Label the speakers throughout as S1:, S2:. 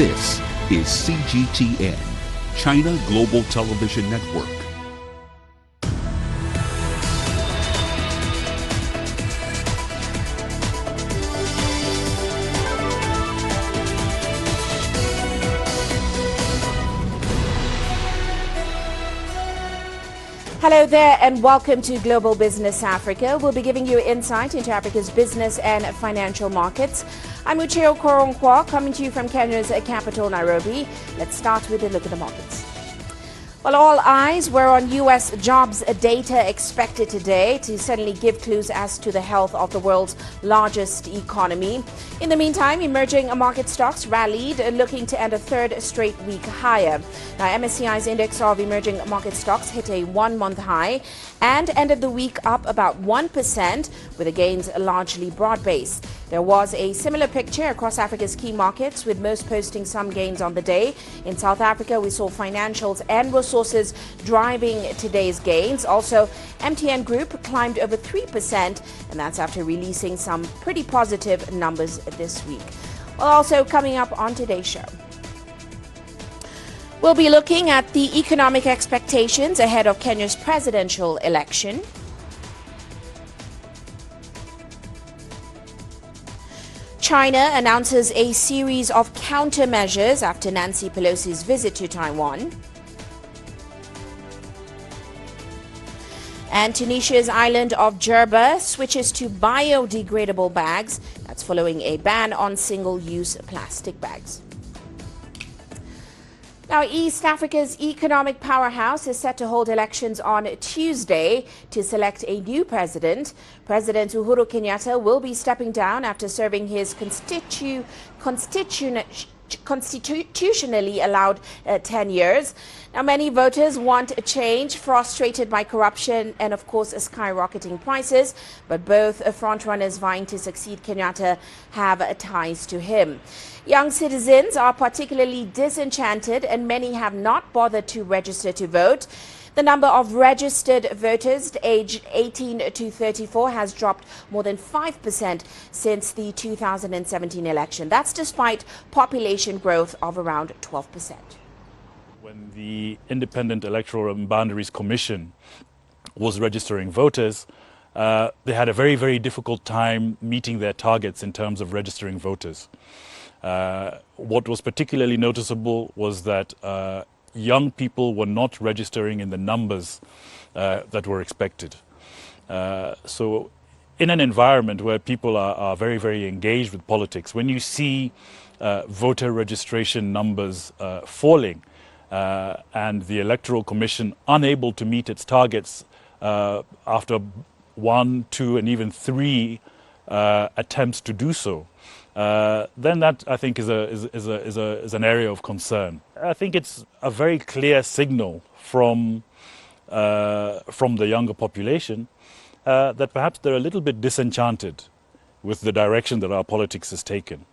S1: This is CGTN, China Global Television Network.
S2: Hello there and welcome to Global Business Africa. We'll be giving you insight into Africa's business and financial markets. I'm Uche Okoronkwo, coming to you from Kenya's capital, Nairobi. Let's start with a look at the markets. Well, all eyes were on U.S. jobs data expected today to suddenly give clues as to the health of the world's largest economy. In the meantime, emerging market stocks rallied, looking to end a third straight week higher. Now, MSCI's index of emerging market stocks hit a one-month high and ended the week up about 1%, with the gains largely broad-based. There was a similar picture across Africa's key markets, with most posting some gains on the day. In South Africa, we saw financials and resources driving today's gains. Also, MTN Group climbed over 3%, and that's after releasing some pretty positive numbers this week. Well, also coming up on today's show, we'll be looking at the economic expectations ahead of Kenya's presidential election. China announces a series of countermeasures after Nancy Pelosi's visit to Taiwan. And Tunisia's island of Jerba switches to biodegradable bags. That's following a ban on single-use plastic bags. Now, East Africa's economic powerhouse is set to hold elections on Tuesday to select a new president. President Uhuru Kenyatta will be stepping down after serving his constitutionally allowed 10 years. Now, many voters want a change, frustrated by corruption and, of course, skyrocketing prices. But both frontrunners vying to succeed Kenyatta have ties to him. Young citizens are particularly disenchanted, and many have not bothered to register to vote. The number of registered voters aged 18 to 34 has dropped more than 5% since the 2017 election. That's despite population growth of around 12%.
S3: When the Independent Electoral and Boundaries Commission was registering voters, they had a very, very difficult time meeting their targets in terms of registering voters. What was particularly noticeable was that young people were not registering in the numbers that were expected. So in an environment where people are very, very engaged with politics, when you see voter registration numbers falling and the Electoral Commission unable to meet its targets after 1, 2, and even 3 attempts to do so, then that, I think, is an area of concern. I think it's a very clear signal from the younger population that perhaps they're a little bit disenchanted with the direction that our politics has taken.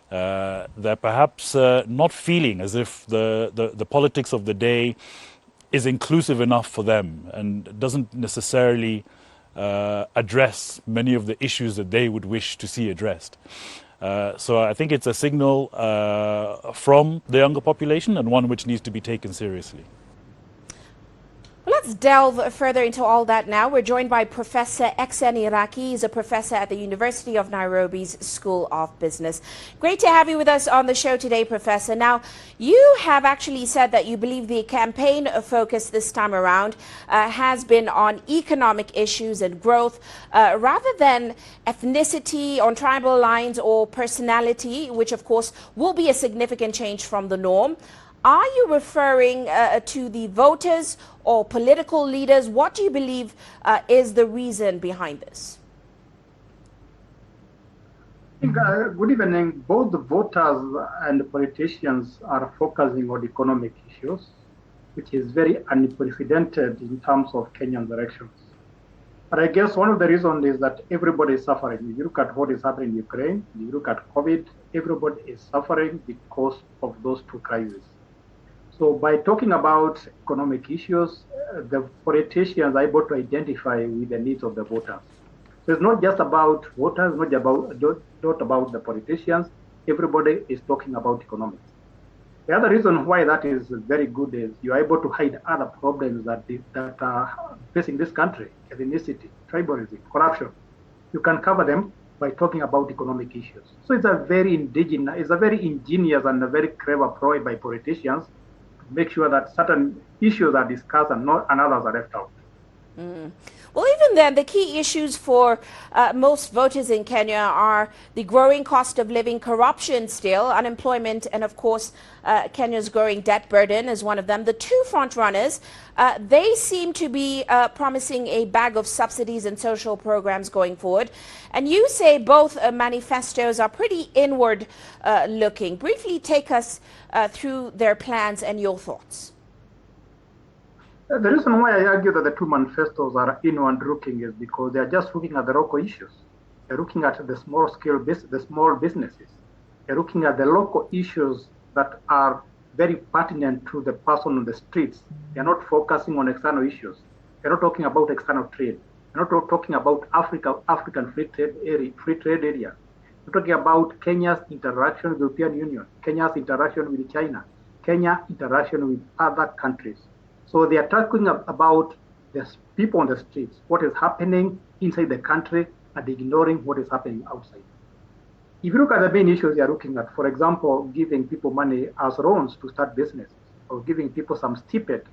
S3: They're perhaps not feeling as if the politics of the day is inclusive enough for them and doesn't necessarily address many of the issues that they would wish to see addressed. So I think it's a signal from the younger population, and one which needs to be taken seriously.
S2: Well, let's delve further into all that now. We're joined by Professor Exen Iraki. He's a professor at the University of Nairobi's School of Business. Great to have you with us on the show today, Professor. Now, you have actually said that you believe the campaign focus this time around has been on economic issues and growth rather than ethnicity, on tribal lines, or personality, which, of course, will be a significant change from the norm. Are you referring to the voters or political leaders? What do you believe is the reason behind this?
S4: Good evening. Both the voters and the politicians are focusing on economic issues, which is very unprecedented in terms of Kenyan elections. But I guess one of the reasons is that everybody is suffering. If you look at what is happening in Ukraine, if you look at COVID, everybody is suffering because of those two crises. So by talking about economic issues, the politicians are able to identify with the needs of the voters. So it's not just about voters, not about the politicians. Everybody is talking about economics. The other reason why that is very good is you are able to hide other problems that are facing this country: ethnicity, tribalism, corruption. You can cover them by talking about economic issues. So it's a very ingenious and a very clever ploy by politicians to make sure that certain issues are discussed and others are left out.
S2: Well, even then, the key issues for most voters in Kenya are the growing cost of living, corruption still, unemployment, and of course, Kenya's growing debt burden is one of them. The two front runners, they seem to be promising a bag of subsidies and social programs going forward. And you say both manifestos are pretty inward looking. Briefly take us through their plans and your thoughts.
S4: The reason why I argue that the two manifestos are inward looking is because they are just looking at the local issues. They're looking at the small businesses. They're looking at the local issues that are very pertinent to the person on the streets. They're not focusing on external issues. They're not talking about external trade. They're not talking about African free trade area. They're talking about Kenya's interaction with the European Union, Kenya's interaction with China, Kenya's interaction with other countries. So they are talking about the people on the streets, what is happening inside the country, and ignoring what is happening outside. If you look at the main issues they are looking at, for example, giving people money as loans to start businesses, or giving people some stipend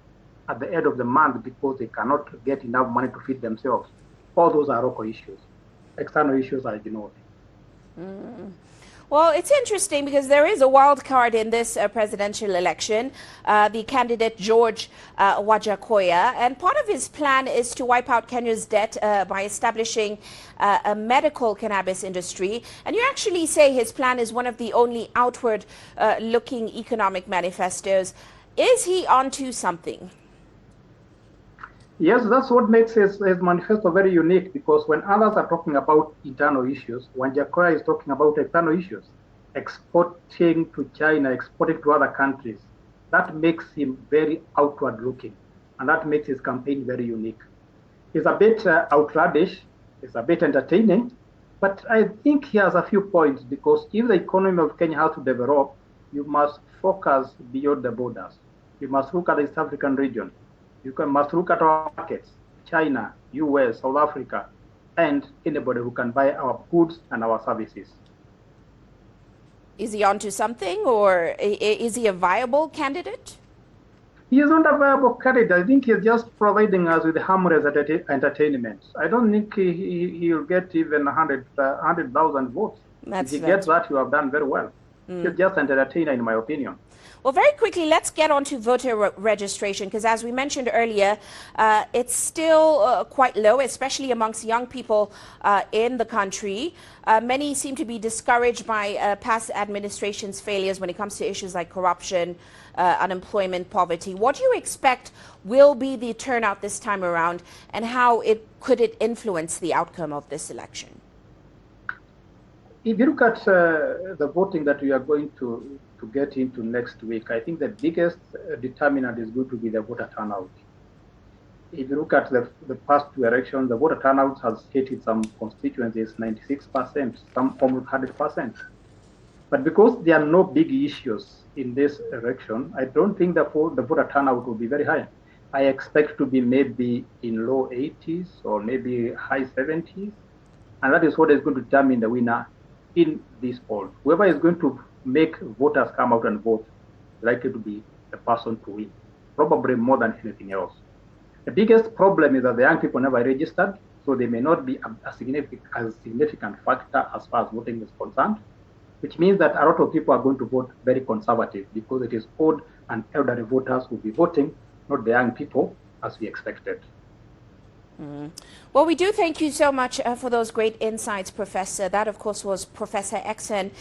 S4: at the end of the month because they cannot get enough money to feed themselves. All those are local issues. External issues are ignored.
S2: Well, it's interesting because there is a wild card in this presidential election, the candidate George Wajakoya, and part of his plan is to wipe out Kenya's debt by establishing a medical cannabis industry. And you actually say his plan is one of the only outward-looking economic manifestos. Is he onto something?
S4: Yes, that's what makes his manifesto very unique, because when others are talking about internal issues, when Wajakoya is talking about external issues, exporting to China, exporting to other countries, that makes him very outward looking, and that makes his campaign very unique. It's a bit outlandish, it's a bit entertaining, but I think he has a few points, because if the economy of Kenya has to develop, you must focus beyond the borders. You must look at the East African region. Must look at our markets, China, US, South Africa, and anybody who can buy our goods and our services.
S2: Is he onto something, or is he a viable candidate?
S4: He is not a viable candidate. I think he's just providing us with harmless entertainment. I don't think he'll get even 100,000 votes. If he gets that, you have done very well. He's just an entertainer, in my opinion.
S2: Well, very quickly, let's get on to voter registration, because as we mentioned earlier, it's still quite low, especially amongst young people in the country. Many seem to be discouraged by past administration's failures when it comes to issues like corruption, unemployment, poverty. What do you expect will be the turnout this time around, and how could it influence the outcome of this election?
S4: If you look at the voting that we are going to get into next week, I think the biggest determinant is going to be the voter turnout. If you look at the past two elections, the voter turnout has hit in some constituencies 96%, some almost 100%. But because there are no big issues in this election, I don't think the voter turnout will be very high. I expect to be maybe in low 80s or maybe high 70s. And that is what is going to determine the winner in this poll. Whoever is going to make voters come out and vote is likely to be the person to win, probably more than anything else. The biggest problem is that the young people never registered, so they may not be a significant factor as far as voting is concerned, which means that a lot of people are going to vote very conservative, because it is old and elderly voters who will be voting, not the young people, as we expected.
S2: Well, we do thank you so much for those great insights, Professor. That, of course, was Professor Exen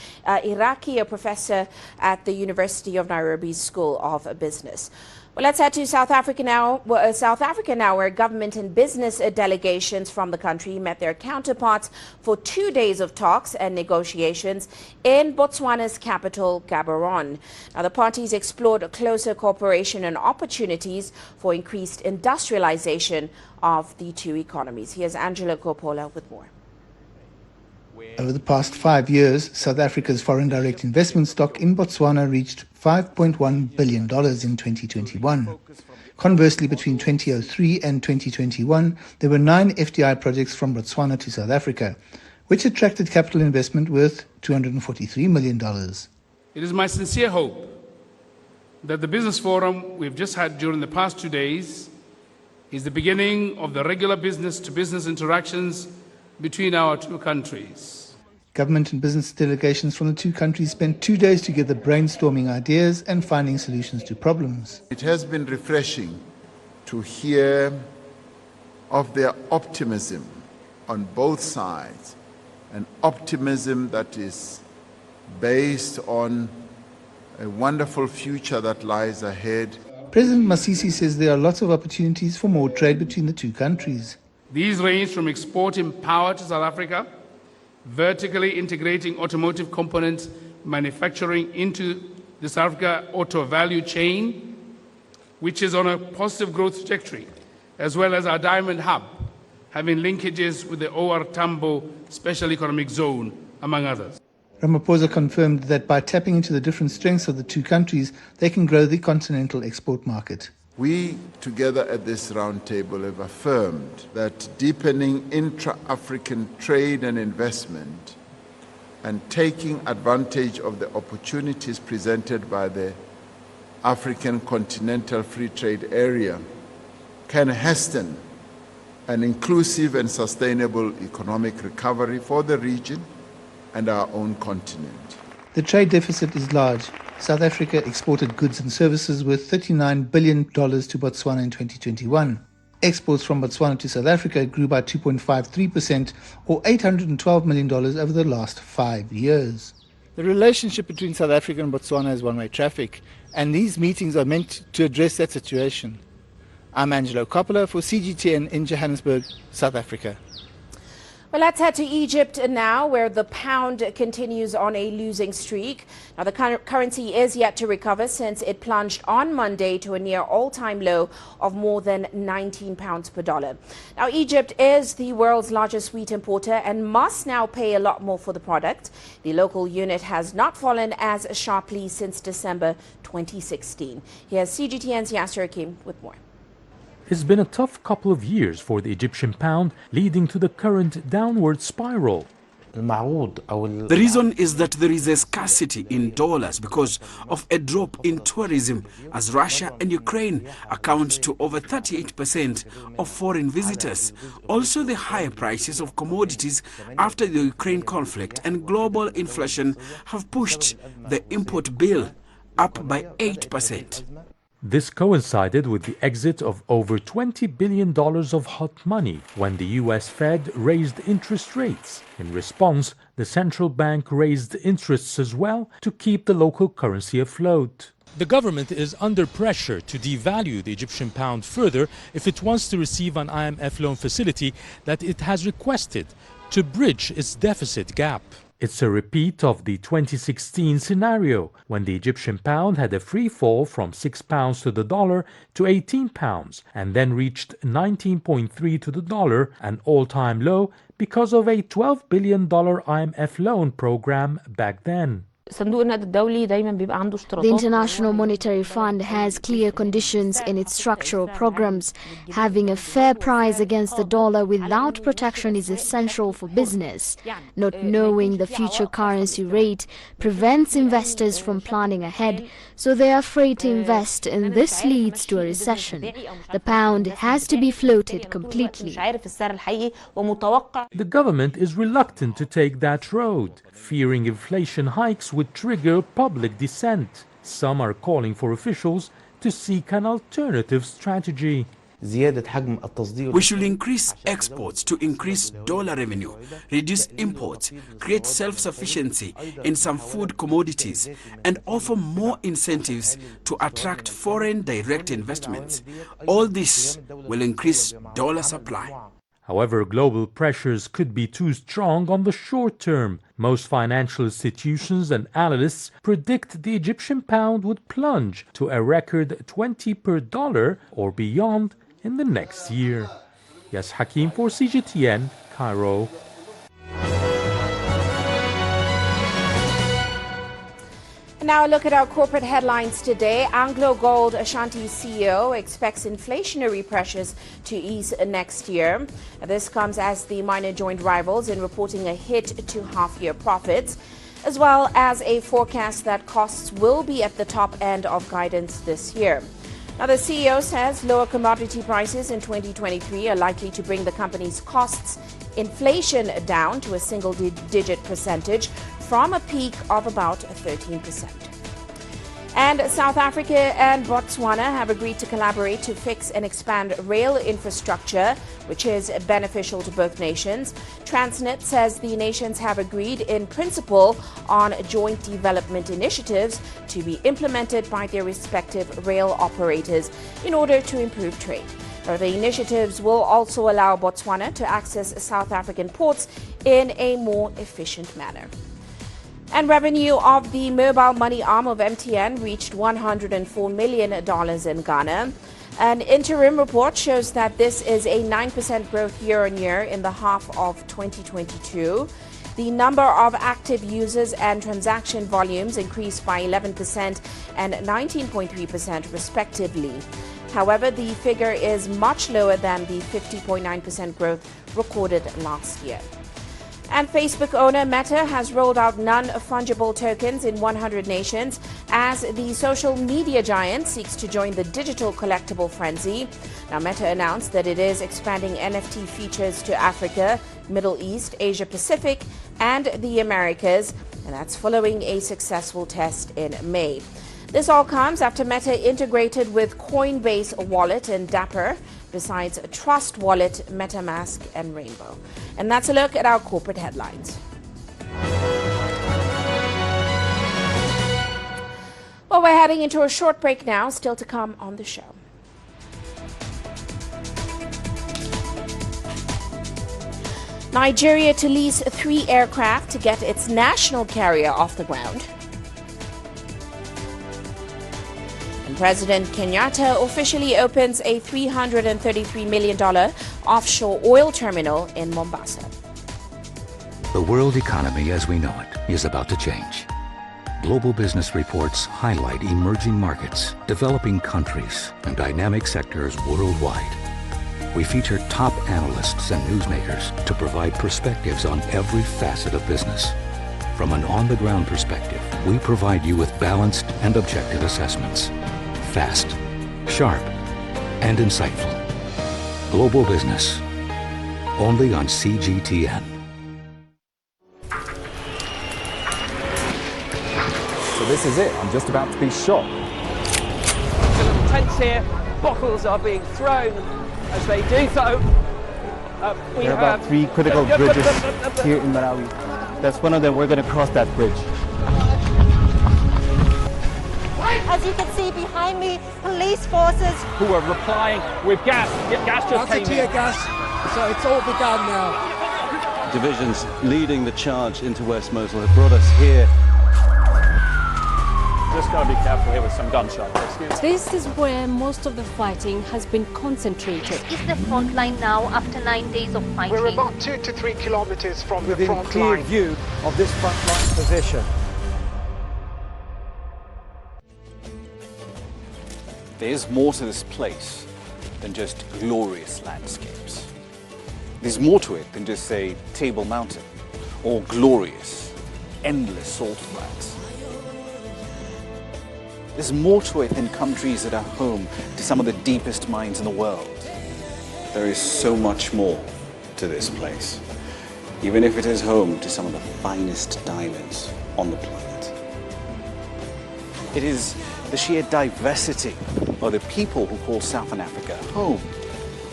S2: Iraki, a professor at the University of Nairobi's School of Business. Well, let's head to South Africa now. Where government and business delegations from the country met their counterparts for 2 days of talks and negotiations in Botswana's capital, Gaborone. Now, the parties explored closer cooperation and opportunities for increased industrialization of the two economies. Here's Angela Coppola with more.
S5: Over the past 5 years, South Africa's foreign direct investment stock in Botswana reached $5.1 billion in 2021. Conversely, between 2003 and 2021, there were 9 FDI projects from Botswana to South Africa, which attracted capital investment worth $243 million.
S6: It is my sincere hope that the business forum we've just had during the past 2 days is the beginning of the regular business-to-business interactions between our two countries.
S5: Government and business delegations from the two countries spent 2 days together brainstorming ideas and finding solutions to problems.
S7: It has been refreshing to hear of their optimism on both sides, an optimism that is based on a wonderful future that lies ahead.
S5: President Masisi says there are lots of opportunities for more trade between the two countries.
S6: These range from exporting power to South Africa, vertically integrating automotive components manufacturing into the South Africa auto value chain, which is on a positive growth trajectory, as well as our diamond hub, having linkages with the OR Tambo Special Economic Zone, among others.
S5: Ramaphosa confirmed that by tapping into the different strengths of the two countries, they can grow the continental export market.
S7: We, together at this roundtable, have affirmed that deepening intra-African trade and investment and taking advantage of the opportunities presented by the African Continental Free Trade Area can hasten an inclusive and sustainable economic recovery for the region and our own continent.
S5: The trade deficit is large. South Africa exported goods and services worth $39 billion to Botswana in 2021. Exports from Botswana to South Africa grew by 2.53% or $812 million over the last 5 years.
S8: The relationship between South Africa and Botswana is one-way traffic, and these meetings are meant to address that situation. I'm Angelo Coppola for CGTN in Johannesburg, South Africa.
S2: Well, let's head to Egypt now, where the pound continues on a losing streak. Now, the currency is yet to recover since it plunged on Monday to a near all-time low of more than £19 per dollar. Now, Egypt is the world's largest wheat importer and must now pay a lot more for the product. The local unit has not fallen as sharply since December 2016. Here's CGTN's Yasser Hakim with more.
S9: It's been a tough couple of years for the Egyptian pound, leading to the current downward spiral.
S10: The reason is that there is a scarcity in dollars because of a drop in tourism, as Russia and Ukraine account to over 38% of foreign visitors. Also, the higher prices of commodities after the Ukraine conflict and global inflation have pushed the import bill up by 8%.
S9: This coincided with the exit of over $20 billion of hot money when the US Fed raised interest rates. In response, the central bank raised interests as well to keep the local currency afloat. The government is under pressure to devalue the Egyptian pound further if it wants to receive an IMF loan facility that it has requested to bridge its deficit gap. It's a repeat of the 2016 scenario, when the Egyptian pound had a free fall from £6 to the dollar to £18 and then reached 19.3 to the dollar, an all-time low because of a $12 billion IMF loan program back then.
S11: The International Monetary Fund has clear conditions in its structural programs. Having a fair price against the dollar without protection is essential for business. Not knowing the future currency rate prevents investors from planning ahead, so they are afraid to invest, and this leads to a recession. The pound has to be floated completely.
S9: The government is reluctant to take that road, fearing inflation hikes would trigger public dissent. Some are calling for officials to seek an alternative strategy.
S10: We should increase exports to increase dollar revenue, reduce imports, create self-sufficiency in some food commodities, and offer more incentives to attract foreign direct investments. All this will increase dollar supply.
S9: However, global pressures could be too strong on the short term. Most financial institutions and analysts predict the Egyptian pound would plunge to a record 20 per dollar or beyond in the next year. Yes, Hakim for CGTN, Cairo.
S2: Now a look at our corporate headlines today. Anglo Gold Ashanti CEO expects inflationary pressures to ease next year. This comes as the miner joined rivals in reporting a hit to half-year profits, as well as a forecast that costs will be at the top end of guidance this year. Now, the CEO says lower commodity prices in 2023 are likely to bring the company's costs inflation down to a single-digit percentage from a peak of about 13%. And South Africa and Botswana have agreed to collaborate to fix and expand rail infrastructure, which is beneficial to both nations. Transnet says the nations have agreed in principle on joint development initiatives to be implemented by their respective rail operators in order to improve trade. Now, the initiatives will also allow Botswana to access South African ports in a more efficient manner. And revenue of the mobile money arm of MTN reached $104 million in Ghana. An interim report shows that this is a 9% growth year-on-year in the half of 2022. The number of active users and transaction volumes increased by 11% and 19.3% respectively. However, the figure is much lower than the 50.9% growth recorded last year. And Facebook owner Meta has rolled out non-fungible tokens in 100 nations as the social media giant seeks to join the digital collectible frenzy. Now, Meta announced that it is expanding NFT features to Africa, Middle East, Asia Pacific, and the Americas, and that's following a successful test in May. This all comes after Meta integrated with Coinbase Wallet and Dapper, besides Trust Wallet, MetaMask, and Rainbow. And that's a look at our corporate headlines. Well, we're heading into a short break now, still to come on the show. Nigeria to lease 3 aircraft to get its national carrier off the ground. President Kenyatta officially opens a $333 million offshore oil terminal in Mombasa.
S12: The world economy as we know it is about to change. Global business reports highlight emerging markets, developing countries, and dynamic sectors worldwide. We feature top analysts and newsmakers to provide perspectives on every facet of business. From an on-the-ground perspective, we provide you with balanced and objective assessments. Fast, sharp, and insightful. Global business, only on CGTN.
S13: So this is it, I'm just about to be shot.
S14: The little tents here, bottles are being thrown as they do so.
S15: There are about 3 critical bridges here in Malawi. That's one of them, we're going to cross that bridge.
S16: As you can see behind me, police forces
S14: who are replying with gas. Gas just came in.
S17: Tear gas, so it's all begun now.
S18: Divisions leading the charge into West Mosul have brought us here.
S14: Just got to be careful here with some gunshots.
S19: This is where most of the fighting has been concentrated.
S20: Is the front line now after 9 days of fighting?
S21: We're about 2 to 3 kilometers from
S17: within
S21: the front
S17: clear
S21: line.
S17: view of this front line position.
S22: There's more to this place than just glorious landscapes. There's more to it than just, say, Table Mountain or glorious, endless salt flats. There's more to it than countries that are home to some of the deepest mines in the world. There is so much more to this place, even if it is home to some of the finest diamonds on the planet. It is the sheer diversity of the people who call Southern Africa home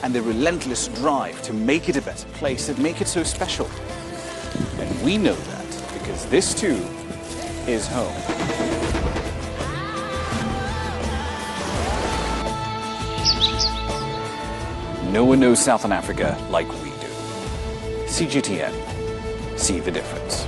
S22: and the relentless drive to make it a better place that make it so special. And we know that because this too is home. No one knows Southern Africa like we do. CGTN. See the difference.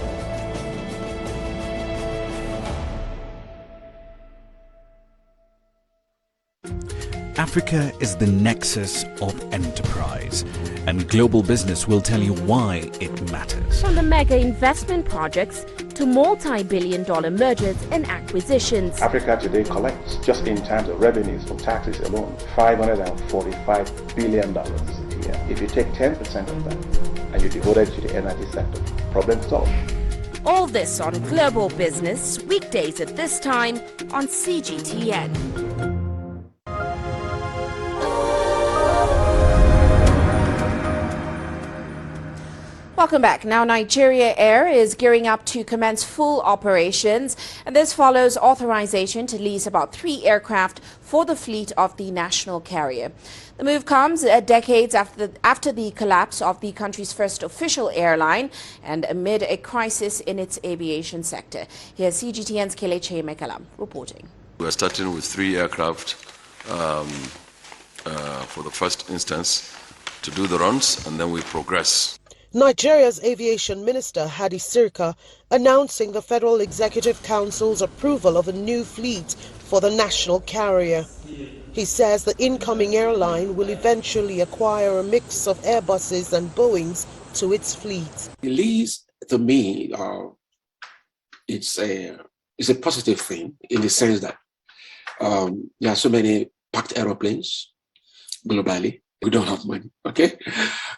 S22: Africa is the nexus of enterprise, and global business will tell you why it matters.
S2: From the mega investment projects
S11: to multi-billion-dollar mergers and acquisitions.
S1: Africa today collects, just in terms of revenues from taxes alone, $545 billion a year. If you take 10% of that and you devote it to the energy sector, problem solved.
S2: All this on Global Business, weekdays at this time on CGTN. Welcome back. Now, Nigeria Air is gearing up to commence full operations, and this follows authorization to lease about 3 aircraft for the fleet of the national carrier. The move comes decades after the collapse of the country's first official airline and amid a crisis in its aviation sector. Here's CGTN's Kelechi Mekalam reporting.
S3: We're starting with 3 aircraft for the first instance to do the runs, and then we progress.
S23: Nigeria's aviation minister, Hadi Sirka, announcing the Federal Executive Council's approval of a new fleet for the national carrier. He says the incoming airline will eventually acquire a mix of Airbuses and Boeings to its fleet.
S24: The lease, to me, it's a positive thing in the sense that there are so many packed aeroplanes globally. We don't have money, okay?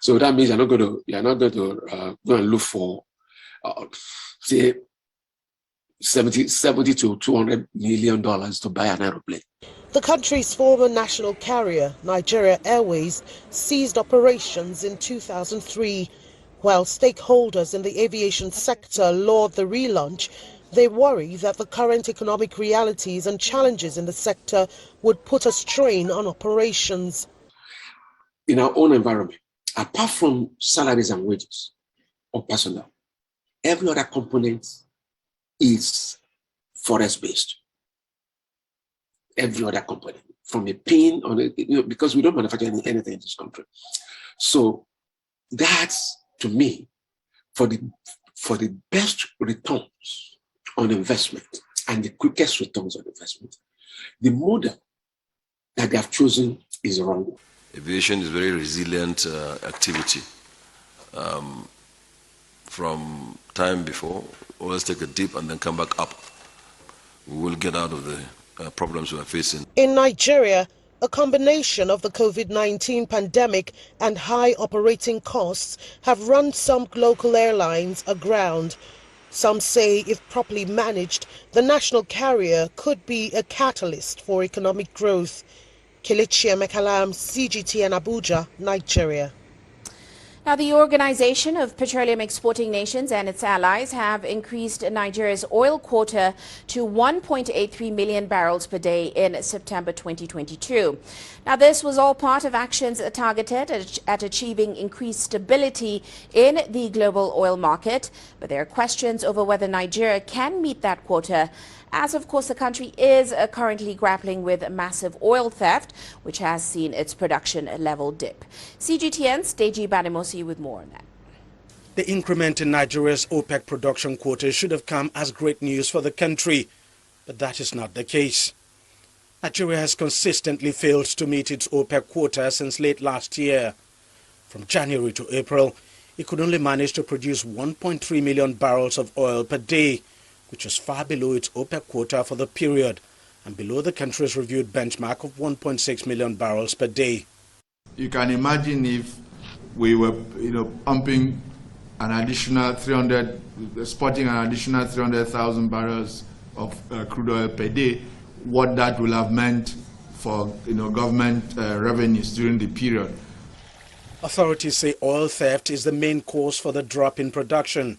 S24: So that means you're not going to go and look for, say, $70 to $200 million to buy an aeroplane.
S23: The country's former national carrier, Nigeria Airways, ceased operations in 2003. While stakeholders in the aviation sector laud the relaunch, they worry that the current economic realities and challenges in the sector would put a strain on operations.
S24: In our own environment, apart from salaries and wages of personnel, every other component is forest-based. Every other component, from a pin on it, because we don't manufacture anything in this country. So that's, to me, for the best returns on investment and the quickest returns on investment, the model that they have chosen is wrong.
S3: Aviation is a very resilient activity. From time before, always take a dip and then come back up. We will get out of the problems we are facing.
S23: In Nigeria, a combination of the COVID-19 pandemic and high operating costs have run some local airlines aground. Some say if properly managed, the national carrier could be a catalyst for economic growth. Kelechi Mekalam, CGTN Abuja, Nigeria.
S2: Now, the Organization of Petroleum Exporting Nations and its allies have increased Nigeria's oil quota to 1.83 million barrels per day in September 2022. Now, this was all part of actions targeted at achieving increased stability in the global oil market. But there are questions over whether Nigeria can meet that quota, as of course the country is currently grappling with massive oil theft, which has seen its production level dip. CGTN's Deji Bademosi with more on that.
S25: The increment in Nigeria's OPEC production quota should have come as great news for the country, but that is not the case. Nigeria has consistently failed to meet its OPEC quota since late last year. From January to April, it could only manage to produce 1.3 million barrels of oil per day, which is far below its OPEC quota for the period and below the country's reviewed benchmark of 1.6 million barrels per day.
S26: You can imagine if we were, pumping an additional spotting an additional 300,000 barrels of crude oil per day, what that will have meant for, government revenues during the period.
S25: Authorities say oil theft is the main cause for the drop in production.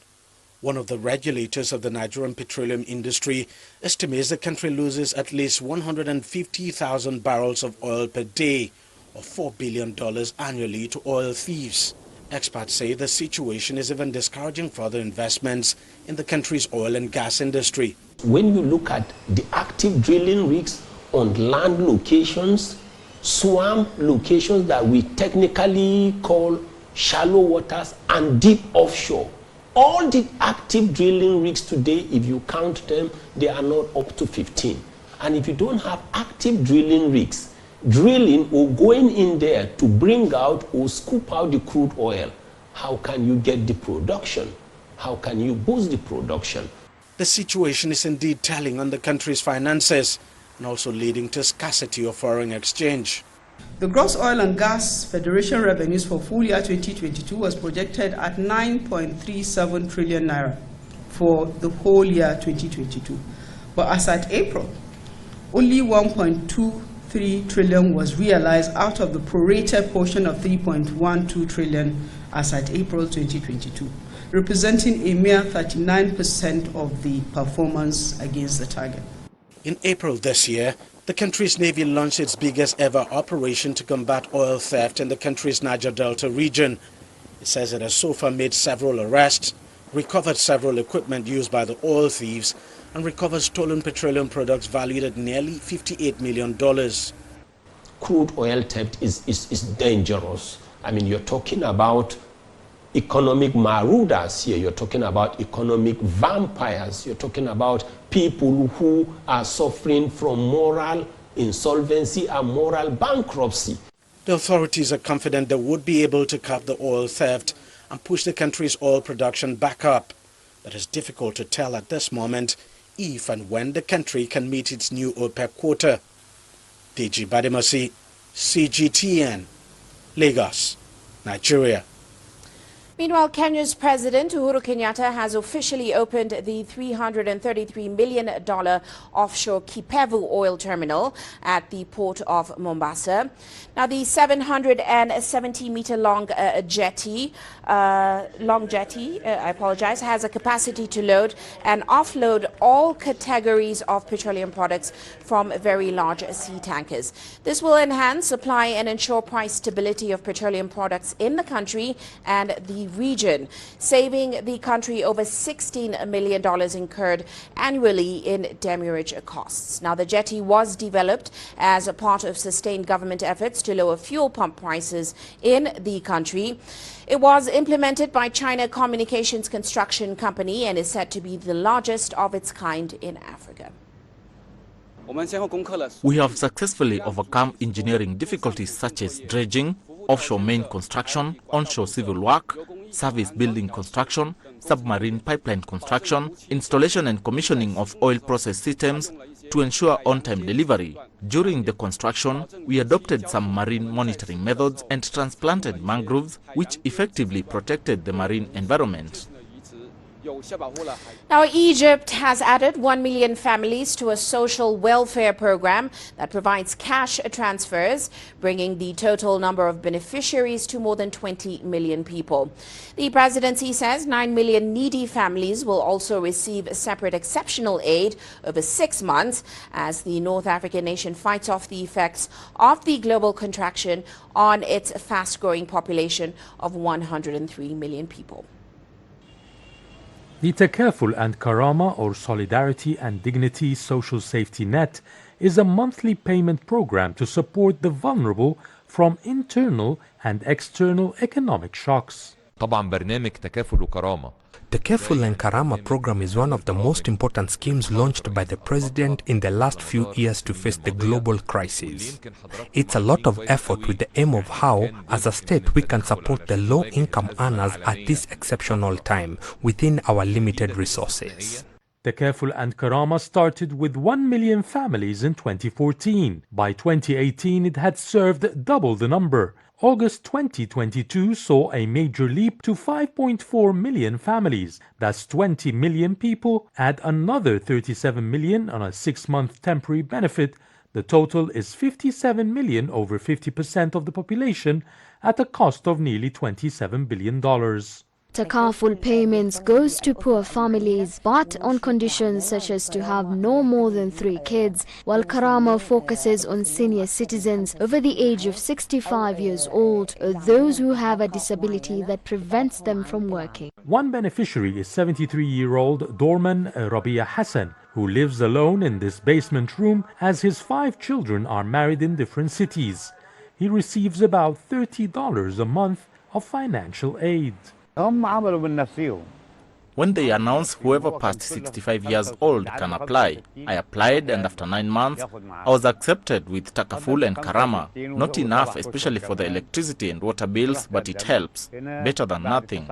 S25: One of the regulators of the Nigerian petroleum industry estimates the country loses at least 150,000 barrels of oil per day, or $4 billion annually to oil thieves. Experts say the situation is even discouraging further investments in the country's oil and gas industry.
S27: When you look at the active drilling rigs on land locations, swamp locations that we technically call shallow waters and deep offshore, all the active drilling rigs today, if you count them, they are not up to 15. And if you don't have active drilling rigs, drilling or going in there to bring out or scoop out the crude oil, how can you get the production? How can you boost the production?
S25: The situation is indeed telling on the country's finances and also leading to scarcity of foreign exchange.
S4: The gross oil and gas Federation revenues for full year 2022 was projected at 9.37 trillion naira for the whole year 2022. But as at April, only 1.23 trillion was realized out of the prorated portion of 3.12 trillion as at April 2022, representing a mere 39% of the performance against the target.
S25: In April this year, the country's Navy launched its biggest ever operation to combat oil theft in the country's Niger Delta region. It says it has so far made several arrests, recovered several equipment used by the oil thieves, and recovered stolen petroleum products valued at nearly $58 million.
S27: Crude oil theft is dangerous. I mean, you're talking about economic marauders here. You're talking about economic vampires. You're talking about people who are suffering from moral insolvency and moral bankruptcy.
S25: The authorities are confident they would be able to curb the oil theft and push the country's oil production back up. But it's difficult to tell at this moment if and when the country can meet its new OPEC quota. DG Bademasi, CGTN, Lagos, Nigeria.
S2: Meanwhile, Kenya's President Uhuru Kenyatta has officially opened the $333 million offshore Kipevu oil terminal at the port of Mombasa. Now, the 770-meter long jetty, has a capacity to load and offload all categories of petroleum products from very large sea tankers. This will enhance supply and ensure price stability of petroleum products in the country and the region, saving the country over $16 million incurred annually in demurrage costs. Now, the jetty was developed as a part of sustained government efforts to lower fuel pump prices in the country. It was implemented by China Communications Construction Company and is said to be the largest of its kind in Africa.
S5: We have successfully overcome engineering difficulties such as dredging, offshore main construction, onshore civil work, service building construction, submarine pipeline construction, installation and commissioning of oil process systems to ensure on-time delivery. During the construction, we adopted some marine monitoring methods and transplanted mangroves, which effectively protected the marine environment.
S2: Now, Egypt has added 1 million families to a social welfare program that provides cash transfers, bringing the total number of beneficiaries to more than 20 million people. The presidency says 9 million needy families will also receive separate exceptional aid over 6 months as the North African nation fights off the effects of the global contraction on its fast-growing population of 103 million people.
S6: The Takaful and Karama, or Solidarity and Dignity Social Safety Net, is a monthly payment program to support the vulnerable from internal and external economic shocks.
S7: طبعا برنامج تكافل وكرامة.
S8: Takaful and Karama program is one of the most important schemes launched by the president in the last few years to face the global crisis. It's a lot of effort with the aim of how, as a state, we can support the low-income earners at this exceptional time within our limited resources.
S6: Takaful and Karama started with 1 million families in 2014. By 2018, it had served double the number. August 2022 saw a major leap to 5.4 million families. That's 20 million people. Add another 37 million on a 6-month temporary benefit. The total is 57 million, over 50% of the population, at a cost of nearly $27 billion.
S11: Takaful payments goes to poor families, but on conditions such as to have no more than 3 kids, while Karama focuses on senior citizens over the age of 65 years old or those who have a disability that prevents them from working.
S6: One beneficiary is 73-year-old Dorman Rabia Hassan, who lives alone in this basement room as his 5 children are married in different cities. He receives about $30 a month of financial aid.
S5: When they announced whoever past 65 years old can apply, I applied, and after 9 months, I was accepted with Takaful and Karama. Not enough, especially for the electricity and water bills, but it helps. Better than nothing.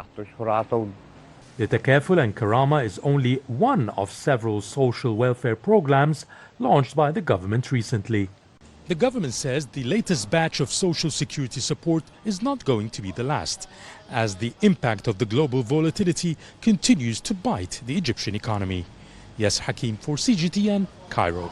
S6: The Takaful and Karama is only one of several social welfare programs launched by the government recently. The government says the latest batch of social security support is not going to be the last, as the impact of the global volatility continues to bite the Egyptian economy. Yes, Hakim for CGTN, Cairo.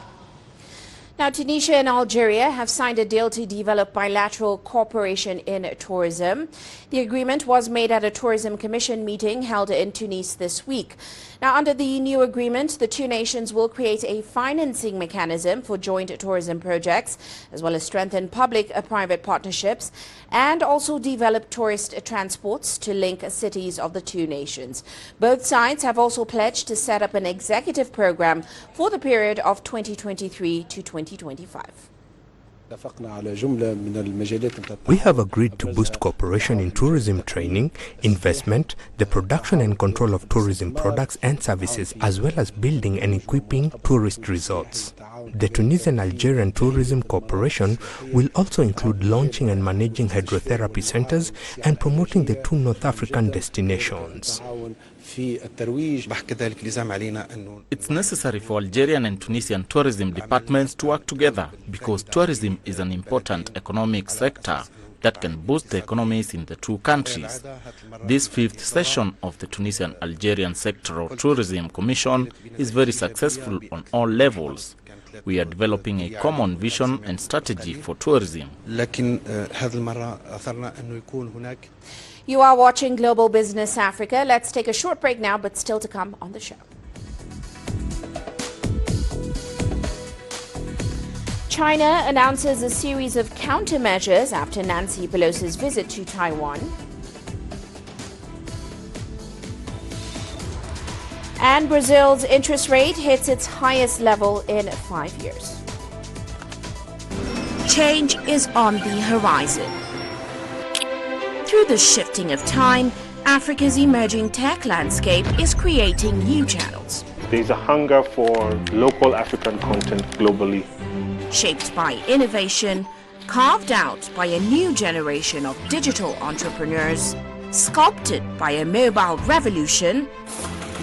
S2: Now, Tunisia and Algeria have signed a deal to develop bilateral cooperation in tourism. The agreement was made at a tourism commission meeting held in Tunis this week. Now, under the new agreement, the two nations will create a financing mechanism for joint tourism projects, as well as strengthen public-private partnerships, and also develop tourist transports to link cities of the two nations. Both sides have also pledged to set up an executive program for the period of 2023 to 2025.
S8: We have agreed to boost cooperation in tourism training, investment, the production and control of tourism products and services, as well as building and equipping tourist resorts. The Tunisian-Algerian Tourism Cooperation will also include launching and managing hydrotherapy centers and promoting the two North African destinations.
S5: It's necessary for Algerian and Tunisian tourism departments to work together because tourism is an important economic sector that can boost the economies in the two countries. This fifth session of the Tunisian-Algerian Sectoral Tourism Commission is very successful on all levels. We are developing a common vision and strategy for tourism.
S2: You are watching Global Business Africa. Let's take a short break now, but still to come on the show. China announces a series of countermeasures after Nancy Pelosi's visit to Taiwan. And Brazil's interest rate hits its highest level in 5 years. Change is on the horizon. Through the shifting of time, Africa's emerging tech landscape is creating new channels.
S1: There's a hunger for local African content globally.
S2: Shaped by innovation, carved out by a new generation of digital entrepreneurs, sculpted by a mobile revolution,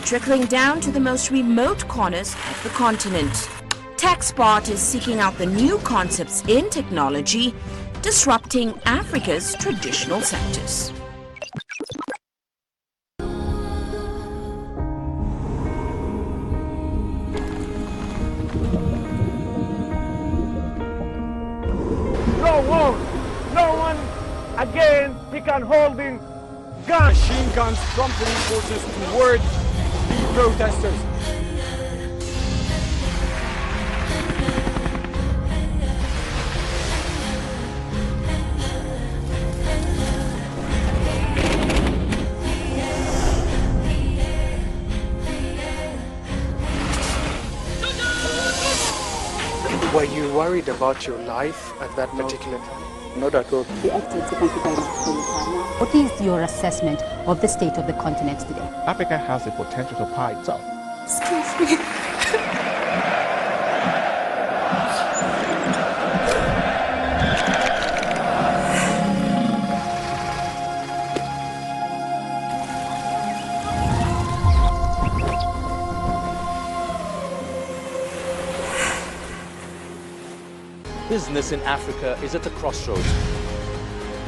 S2: trickling down to the most remote corners of the continent. TechSpot is seeking out the new concepts in technology, disrupting Africa's traditional sectors.
S9: No war, no one again began holding guns.
S17: Machine guns from police forces toward the protesters.
S21: Were you worried about your life at that particular time? Not at all.
S10: What is your assessment of the state of the continent today?
S12: Africa has the potential to power itself.
S10: Excuse me.
S13: Business in Africa is at a crossroads.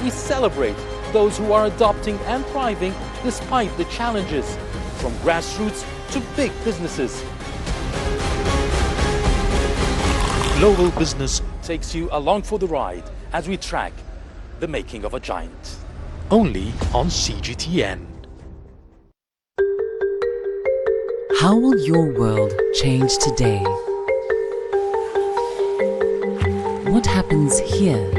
S13: We celebrate those who are adopting and thriving despite the challenges, from grassroots to big businesses. Global Business takes you along for the ride as we track the making of a giant.
S6: Only on CGTN.
S15: How will your world change today? What happens here?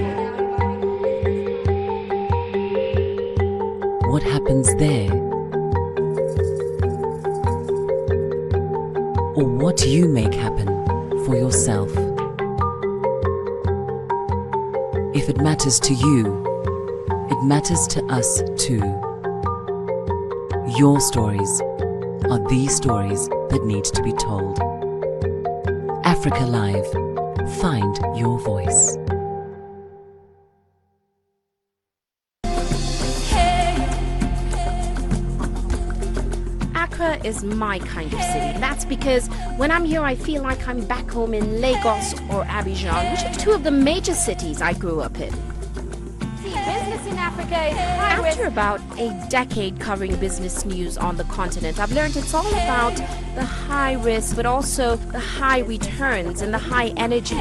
S15: What happens there? Or what do you make happen for yourself? If it matters to you, it matters to us too. Your stories are the stories that need to be told. Africa Live. Find your voice.
S2: is my kind of city. That's because when I'm here, I feel like I'm back home in Lagos or Abidjan, which are two of the major cities I grew up in. Business in Africa is high risk. After about a decade covering business news on the continent, I've learned it's all about the high risk, but also the high returns and the high energy.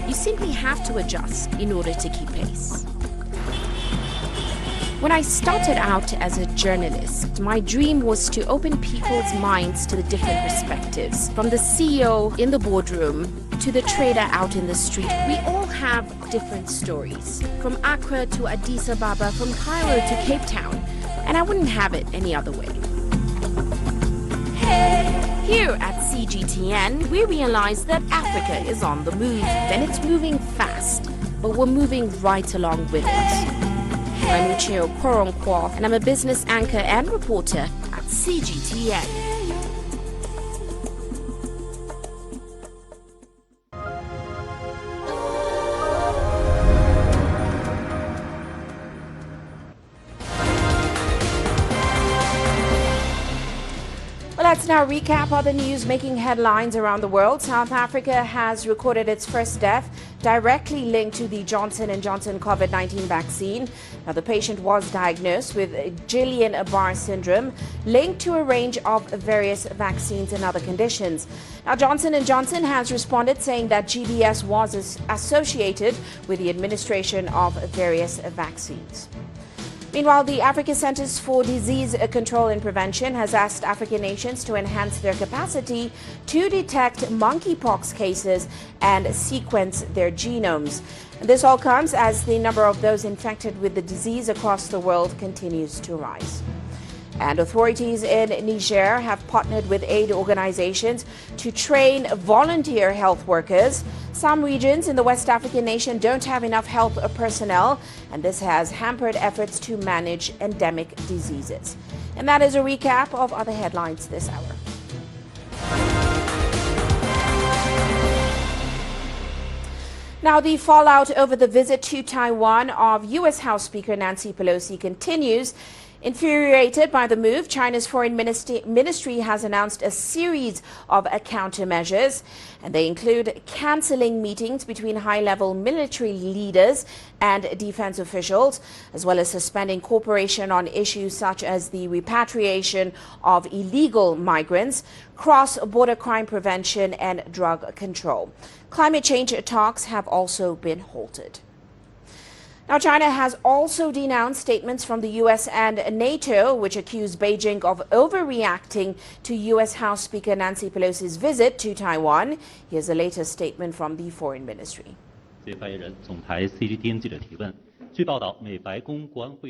S2: You simply have to adjust in order to keep pace. When I started out as a journalist, my dream was to open people's minds to the different perspectives. From the CEO in the boardroom to the trader out in the street, we all have different stories. From Accra to Addis Ababa, from Cairo to Cape Town. And I wouldn't have it any other way. Here at CGTN, we realize that Africa is on the move, and it's moving fast, but we're moving right along with it. I'm Uche Okoronkwo, and I'm a business anchor and reporter at CGTN. Well, let's now recap other news making headlines around the world. South Africa has recorded its first death directly linked to the Johnson & Johnson COVID-19 vaccine. Now, the patient was diagnosed with Guillain-Barré syndrome linked to a range of various vaccines and other conditions. Now, Johnson & Johnson has responded saying that GBS was associated with the administration of various vaccines. Meanwhile, the Africa Centers for Disease Control and Prevention has asked African nations to enhance their capacity to detect monkeypox cases and sequence their genomes. This all comes as the number of those infected with the disease across the world continues to rise. And authorities in Niger have partnered with aid organizations to train volunteer health workers. Some regions in the West African nation don't have enough health personnel, and this has hampered efforts to manage endemic diseases. And that is a recap of other headlines this hour. Now, the fallout over the visit to Taiwan of U.S. House Speaker Nancy Pelosi continues. Infuriated by the move, China's foreign ministry has announced a series of countermeasures, and they include cancelling meetings between high-level military leaders and defense officials, as well as suspending cooperation on issues such as the repatriation of illegal migrants, cross-border crime prevention, and drug control. Climate change talks have also been halted. Now, China has also denounced statements from the U.S. and NATO, which accuse Beijing of overreacting to U.S. House Speaker Nancy Pelosi's visit to Taiwan. Here's the latest statement from the Foreign Ministry.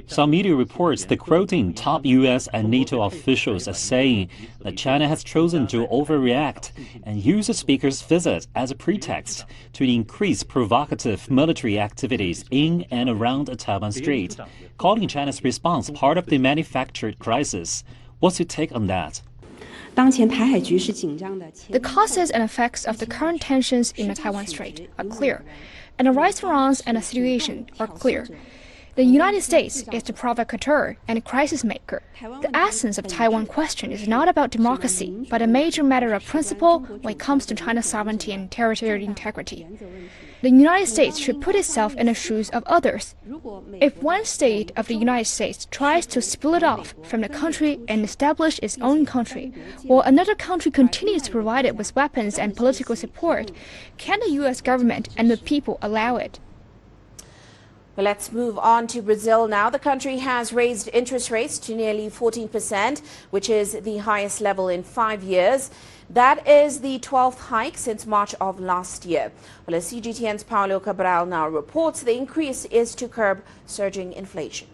S14: Some media reports that quoting top U.S. and NATO officials are saying that China has chosen to overreact and use the speaker's visit as a pretext to increase provocative military activities in and around the Taiwan Strait, calling China's response part of the manufactured crisis. What's your take on that?
S16: The causes and effects of the current tensions in the Taiwan Strait are clear, and the restaurants and the situation are clear. The United States is the provocateur and crisis maker. The essence of Taiwan question is not about democracy, but a major matter of principle when it comes to China's sovereignty and territorial integrity. The United States should put itself in the shoes of others. If one state of the United States tries to split off from the country and establish its own country, while another country continues to provide it with weapons and political support, can the U.S. government and the people allow it?
S2: Well, let's move on to Brazil now. The country has raised interest rates to nearly 14%, which is the highest level in 5 years. That is the 12th hike since March of last year. Well, as CGTN's Paulo Cabral now reports, the increase is to curb surging inflation.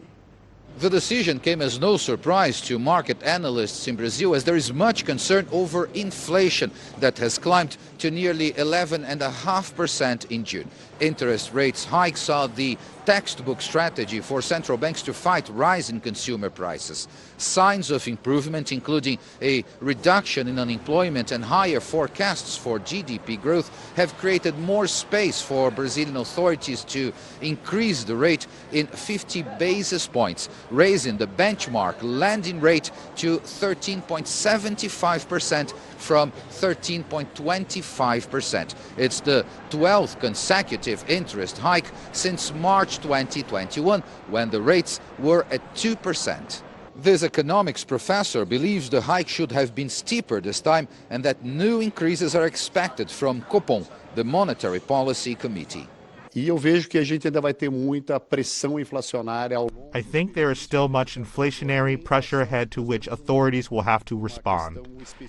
S18: The decision came as no surprise to market analysts in Brazil, as there is much concern over inflation that has climbed to nearly 11.5% in June. Interest rates hikes are the textbook strategy for central banks to fight rising consumer prices. Signs of improvement, including a reduction in unemployment and higher forecasts for GDP growth, have created more space for Brazilian authorities to increase the rate in 50 basis points. raising the benchmark lending rate to 13.75% from 13.25%. It's the 12th consecutive interest hike since March 2021, when the rates were at 2%. This economics professor believes the hike should have been steeper this time and that new increases are expected from Copom, the Monetary Policy Committee.
S3: E eu vejo que a gente ainda vai ter muita pressão inflacionária ao longo.
S12: I think there is still much inflationary pressure ahead to which authorities will have to respond.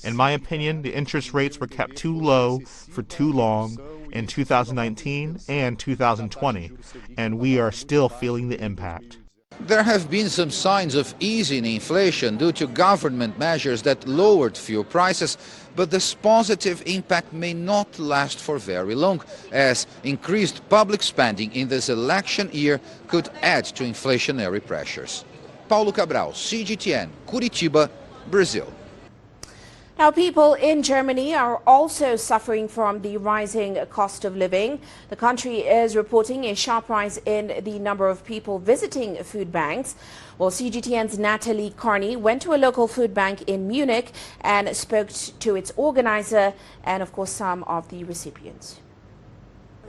S12: In my opinion, the interest rates were kept too low for too long in 2019 and 2020, and we are still feeling the impact.
S18: There have been some signs of easing inflation due to government measures that lowered fuel prices, but this positive impact may not last for very long, as increased public spending in this election year could add to inflationary pressures. Paulo Cabral, CGTN, Curitiba, Brazil.
S2: Now, people in Germany are also suffering from the rising cost of living. The country is reporting a sharp rise in the number of people visiting food banks. Well, CGTN's Natalie Carney went to a local food bank in Munich and spoke to its organizer and, of course, some of the recipients.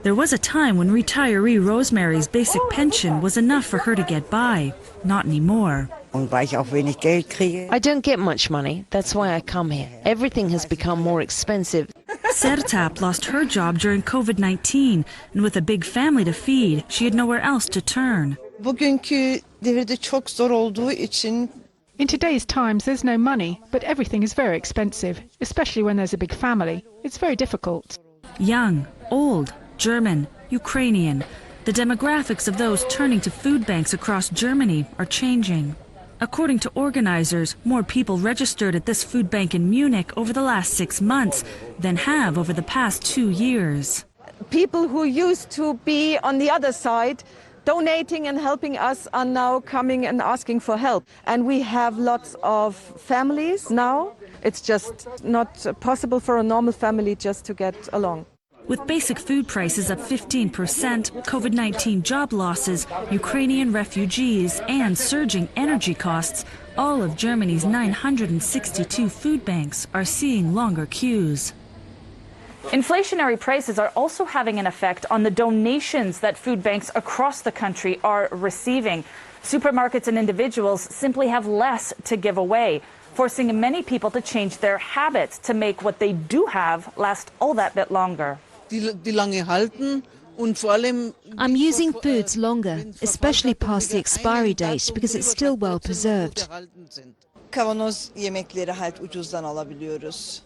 S19: There was a time when retiree Rosemary's basic pension was enough for her to get by. Not anymore.
S20: I don't get much money. That's why I come here. Everything has become more expensive.
S19: Sertap lost her job during COVID-19, and with a big family to feed, she had nowhere else to turn.
S22: In today's times, there's no money, but everything is very expensive, especially when there's a big family. It's very difficult.
S19: Young, old, German, Ukrainian. The demographics of those turning to food banks across Germany are changing. According to organizers, more people registered at this food bank in Munich over the last 6 months than have over the past 2 years.
S23: People who used to be on the other side, donating and helping us, are now coming and asking for help. And we have lots of families now. It's just not possible for a normal family just to get along.
S19: With basic food prices up 15%, COVID-19 job losses, Ukrainian refugees, and surging energy costs, all of Germany's 962 food banks are seeing longer queues.
S24: Inflationary prices are also having an effect on the donations that food banks across the country are receiving. Supermarkets and individuals simply have less to give away, forcing many people to change their habits to make what they do have last all that bit longer.
S26: I'm using foods longer, especially past the expiry date, because it's still well preserved.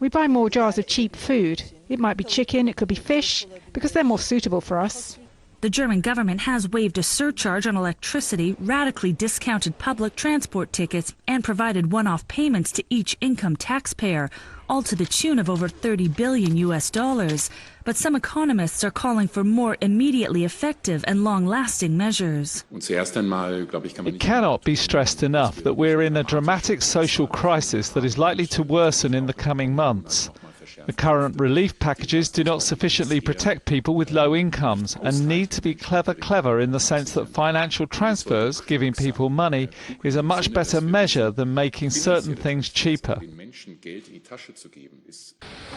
S22: We buy more jars of cheap food. It might be chicken, it could be fish, because they're more suitable for us.
S19: The German government has waived a surcharge on electricity, radically discounted public transport tickets, and provided one-off payments to each income taxpayer, all to the tune of over $30 billion. But some economists are calling for more immediately effective and long-lasting measures.
S28: It cannot be stressed enough that we're in a dramatic social crisis that is likely to worsen in the coming months. The current relief packages do not sufficiently protect people with low incomes and need to be clever in the sense that financial transfers, giving people money, is a much better measure than making certain things cheaper.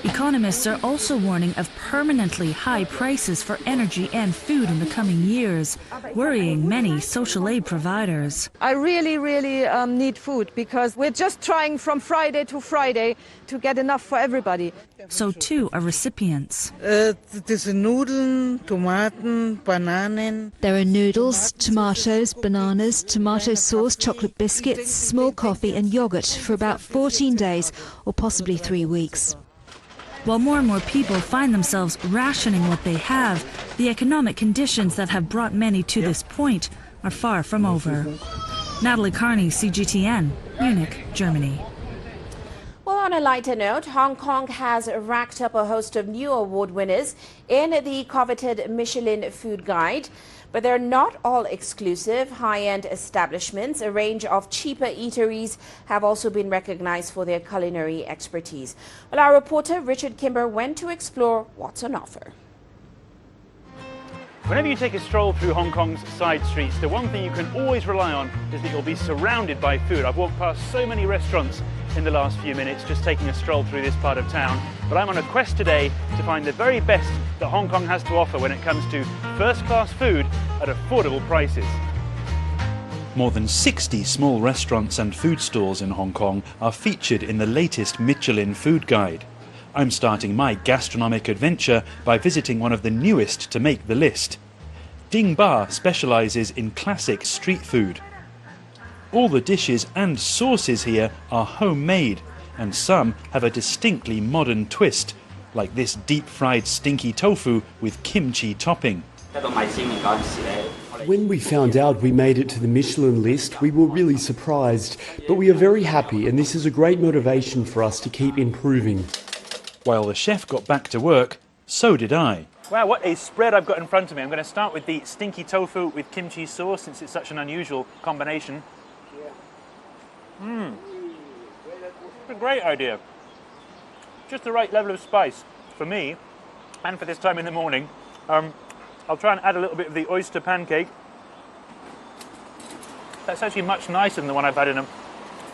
S19: Economists are also warning of permanently high prices for energy and food in the coming years, worrying many social aid providers.
S23: I really need food, because we're just trying from Friday to Friday to get enough for everybody.
S19: So too are recipients.
S26: There are noodles, tomatoes, bananas, tomato sauce, chocolate biscuits, small coffee and yogurt for about 14 days or possibly 3 weeks.
S19: While more and more people find themselves rationing what they have, the economic conditions that have brought many to this point are far from over. Natalie Carney, CGTN, Munich, Germany.
S2: Well, on a lighter note, Hong Kong has racked up a host of new award winners in the coveted Michelin Food Guide. But they're not all exclusive. High-end establishments, a range of cheaper eateries, have also been recognized for their culinary expertise. Well, our reporter Richard Kimber went to explore what's on offer.
S1: Whenever you take a stroll through Hong Kong's side streets, the one thing you can always rely on is that you'll be surrounded by food. I've walked past so many restaurants in the last few minutes just taking a stroll through this part of town, but I'm on a quest today to find the very best that Hong Kong has to offer when it comes to first-class food at affordable prices.
S4: More than 60 small restaurants and food stalls in Hong Kong are featured in the latest Michelin food guide. I'm starting my gastronomic adventure by visiting one of the newest to make the list. Ding Ba specialises in classic street food. All the dishes and sauces here are homemade, and some have a distinctly modern twist, like this deep-fried stinky tofu with kimchi topping.
S5: When we found out we made it to the Michelin list, we were really surprised, but we are very happy, and this is a great motivation for us to keep improving.
S4: While the chef got back to work, so did I.
S1: Wow, what a spread I've got in front of me. I'm going to start with the stinky tofu with kimchi sauce, since it's such an unusual combination. It's a great idea. Just the right level of spice for me, and for this time in the morning. I'll try and add a little bit of the oyster pancake. That's actually much nicer than the one I've had in a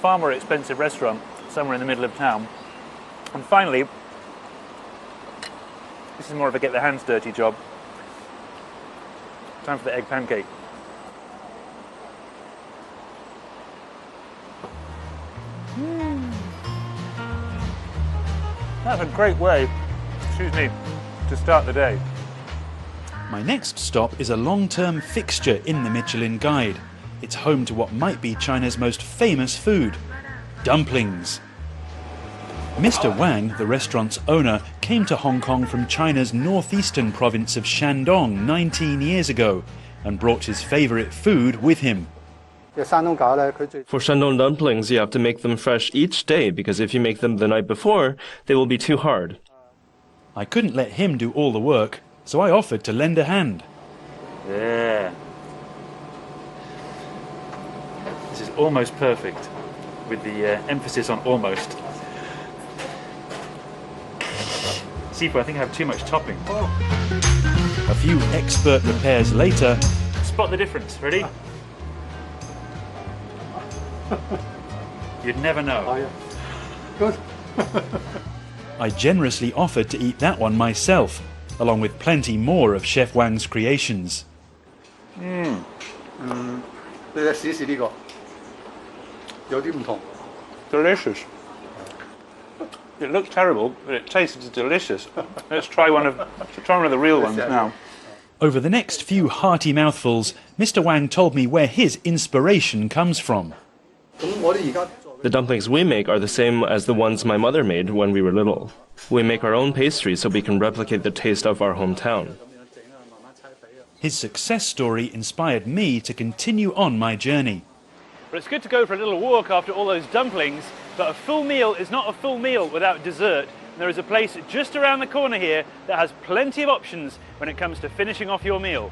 S1: far more expensive restaurant somewhere in the middle of town. And finally, this is more of a get the hands dirty job. Time for the egg pancake. That's a great way, excuse me, to start the day.
S4: My next stop is a long-term fixture in the Michelin Guide. It's home to what might be China's most famous food, dumplings. Mr. Wang, the restaurant's owner, came to Hong Kong from China's northeastern province of Shandong 19 years ago and brought his favourite food with him.
S7: For Shandong dumplings, you have to make them fresh each day, because if you make them the night before, they will be too hard.
S4: I couldn't let him do all the work, so I offered to lend a hand.
S1: Yeah. This is almost perfect, with the emphasis on almost. Sifu, I think I have too much topping.
S4: A few expert repairs later...
S1: Spot the difference. Ready? You'd never know.
S7: Oh, yeah. Good.
S4: I generously offered to eat that one myself, along with plenty more of Chef Wang's creations.
S1: Delicious. It looks terrible, but it tastes delicious. Let's try one of the real ones now.
S4: Over the next few hearty mouthfuls, Mr. Wang told me where his inspiration comes from.
S7: The dumplings we make are the same as the ones my mother made when we were little. We make our own pastry so we can replicate the taste of our hometown.
S4: His success story inspired me to continue on my journey.
S1: But it's good to go for a little walk after all those dumplings, but a full meal is not a full meal without dessert. And there is a place just around the corner here that has plenty of options when it comes to finishing off your meal.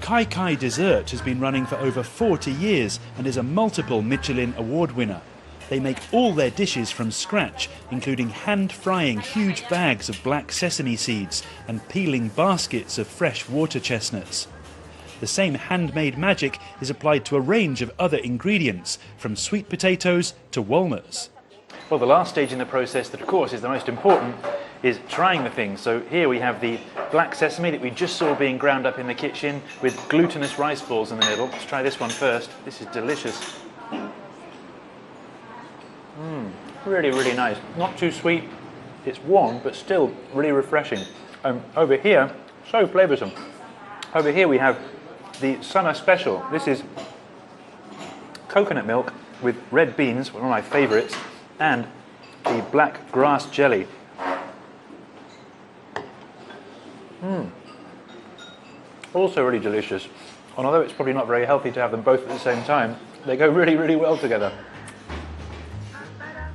S4: Kai Kai Dessert has been running for over 40 years and is a multiple Michelin award winner. They make all their dishes from scratch, including hand-frying huge bags of black sesame seeds and peeling baskets of fresh water chestnuts. The same handmade magic is applied to a range of other ingredients, from sweet potatoes to walnuts.
S1: Well, the last stage in the process that, of course, is the most important is trying the things. So here we have the black sesame that we just saw being ground up in the kitchen with glutinous rice balls in the middle. Let's try this one first. This is delicious. Really, really nice. Not too sweet. It's warm, but still really refreshing. Over here, so flavoursome. Over here we have the summer special. This is coconut milk with red beans, one of my favourites, and the black grass jelly. Also really delicious. And although it's probably not very healthy to have them both at the same time, they go really, really well together.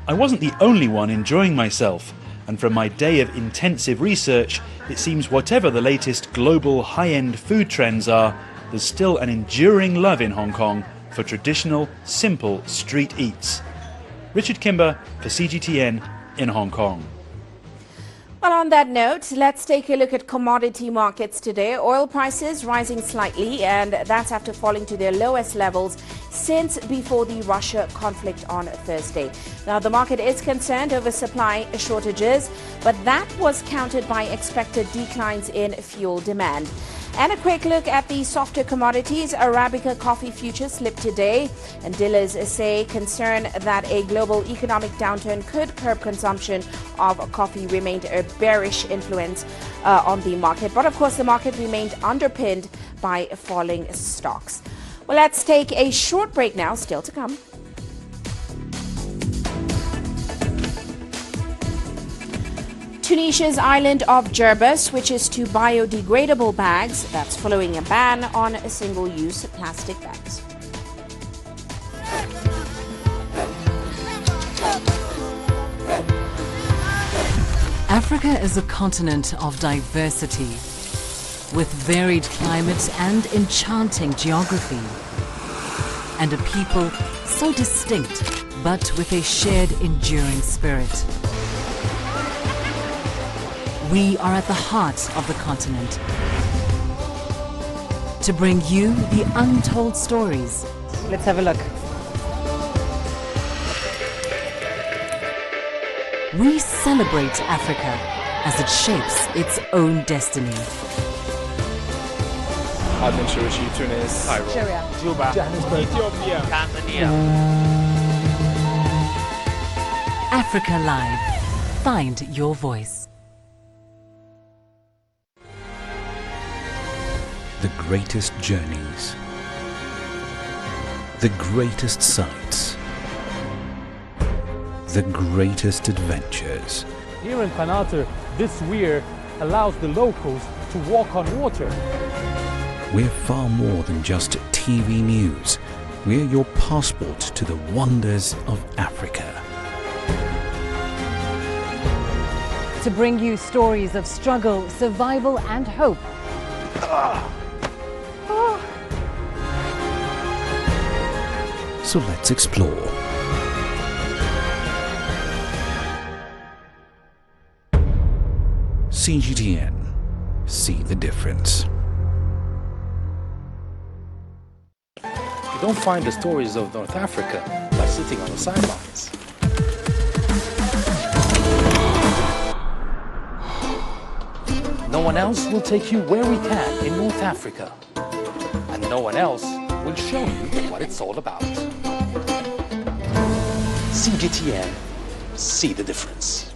S4: I wasn't the only one enjoying myself, and from my day of intensive research, it seems whatever the latest global high-end food trends are, there's still an enduring love in Hong Kong for traditional, simple street eats. Richard Kimber for CGTN in Hong Kong.
S2: Well, on that note, let's take a look at commodity markets today. Oil prices rising slightly, and that's after falling to their lowest levels since before the Russia conflict on Thursday. Now, the market is concerned over supply shortages, but that was countered by expected declines in fuel demand. And a quick look at the softer commodities. Arabica coffee futures slipped today, and dealers say concern that a global economic downturn could curb consumption of coffee remained a bearish influence on the market. But of course, the market remained underpinned by falling stocks. Well, let's take a short break now, still to come. Tunisia's island of Jerba switches to biodegradable bags. That's following a ban on single-use plastic bags.
S15: Africa is a continent of diversity, with varied climate and enchanting geography, and a people so distinct, but with a shared enduring spirit. We are at the heart of the continent to bring you the untold stories.
S20: Let's have a look.
S15: We celebrate Africa as it shapes its own destiny.
S8: I've been Tunis, Cairo, Juba, Johannesburg, Ethiopia, Tanzania.
S15: Africa Live. Find your voice.
S9: The greatest journeys, the greatest sights, the greatest adventures.
S6: Here in Qanater, this weir allows the locals to walk on water.
S9: We're far more than just TV news. We're your passport to the wonders of Africa.
S15: To bring you stories of struggle, survival and hope.
S9: So let's explore. CGTN. See the difference.
S13: You don't find the stories of North Africa by sitting on the sidelines. No one else will take you where we can in North Africa. And no one else will show you what it's all about. CGTN, see the difference.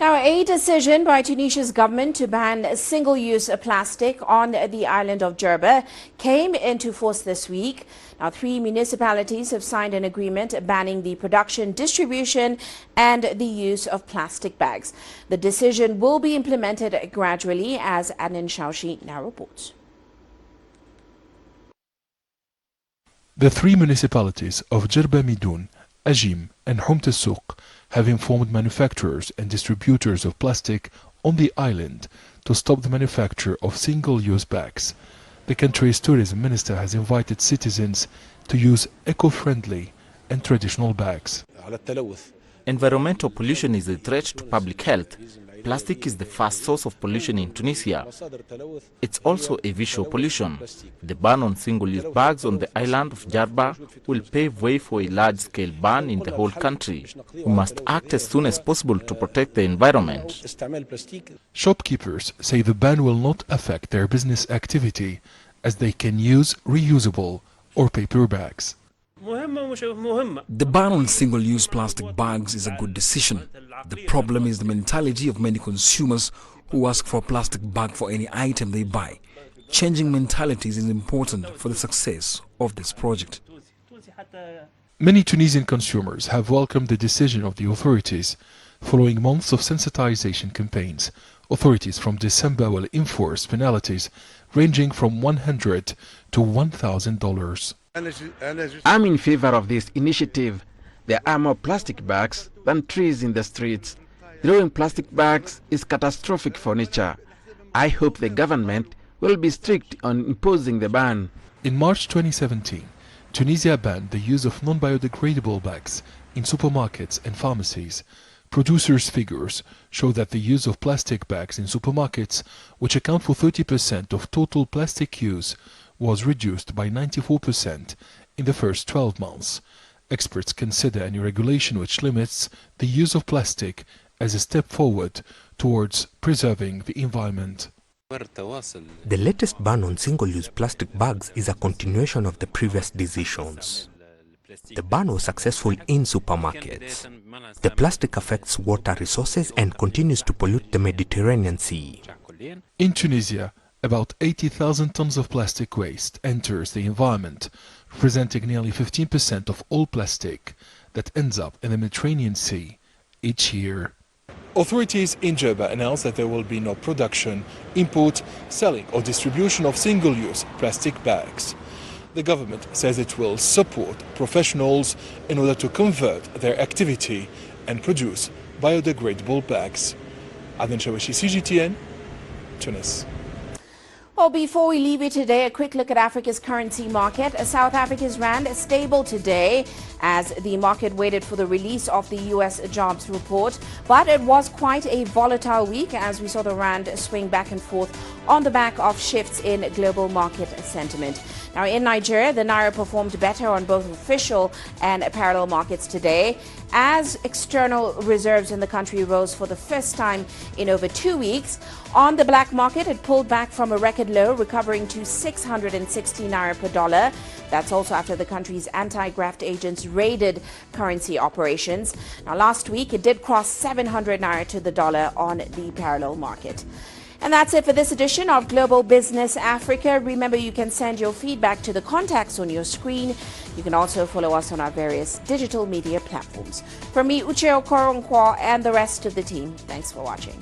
S2: Now, a decision by Tunisia's government to ban single-use plastic on the island of Jerba came into force this week. Now, 3 municipalities have signed an agreement banning the production, distribution and the use of plastic bags. The decision will be implemented gradually, as Adnan Shaushi now reports.
S10: The 3 municipalities of Jerba Midoun, Ajim and Homt al-Souq have informed manufacturers and distributors of plastic on the island to stop the manufacture of single-use bags. The country's tourism minister has invited citizens to use eco-friendly and traditional bags.
S11: Environmental pollution is a threat to public health. Plastic is the first source of pollution in Tunisia. It's also a visual pollution. The ban on single-use bags on the island of Jerba will pave way for a large-scale ban in the whole country. We must act as soon as possible to protect the environment.
S10: Shopkeepers say the ban will not affect their business activity, as they can use reusable or paper bags.
S17: The ban on single-use plastic bags is a good decision. The problem is the mentality of many consumers who ask for a plastic bag for any item they buy. Changing mentalities is important for the success of this project.
S10: Many Tunisian consumers have welcomed the decision of the authorities. Following months of sensitization campaigns, authorities from December will enforce penalties ranging from $100 to $1,000.
S3: I'm in favor of this initiative. There are more plastic bags than trees in the streets. Throwing plastic bags is catastrophic for nature. I hope the government will be strict on imposing the ban.
S10: In March 2017, Tunisia banned the use of non-biodegradable bags in supermarkets and pharmacies. Producers' figures show that the use of plastic bags in supermarkets, which account for 30% of total plastic use, was reduced by 94% in the first 12 months. Experts consider any regulation which limits the use of plastic as a step forward towards preserving the environment.
S12: The latest ban on single-use plastic bags is a continuation of the previous decisions. The ban was successful in supermarkets. The plastic affects water resources and continues to pollute the Mediterranean Sea.
S10: In Tunisia, about 80,000 tons of plastic waste enters the environment, representing nearly 15% of all plastic that ends up in the Mediterranean Sea each year. Authorities in Djerba announced that there will be no production, import, selling or distribution of single-use plastic bags. The government says it will support professionals in order to convert their activity and produce biodegradable bags. Adnan Shawashi, CGTN, Tunis.
S2: Well, before we leave you today, a quick look at Africa's currency market. South Africa's rand is stable today as the market waited for the release of the U.S. jobs report. But it was quite a volatile week as we saw the rand swing back and forth on the back of shifts in global market sentiment. Now, in Nigeria, the naira performed better on both official and parallel markets today as external reserves in the country rose for the first time in over 2 weeks. On the black market, it pulled back from a record low, recovering to 660 naira per dollar. That's also after the country's anti-graft agents raided currency operations. Now, last week, it did cross 700 naira to the dollar on the parallel market. And that's it for this edition of Global Business Africa. Remember, you can send your feedback to the contacts on your screen. You can also follow us on our various digital media platforms. From me, Uche Okoronkwo, and the rest of the team, thanks for watching.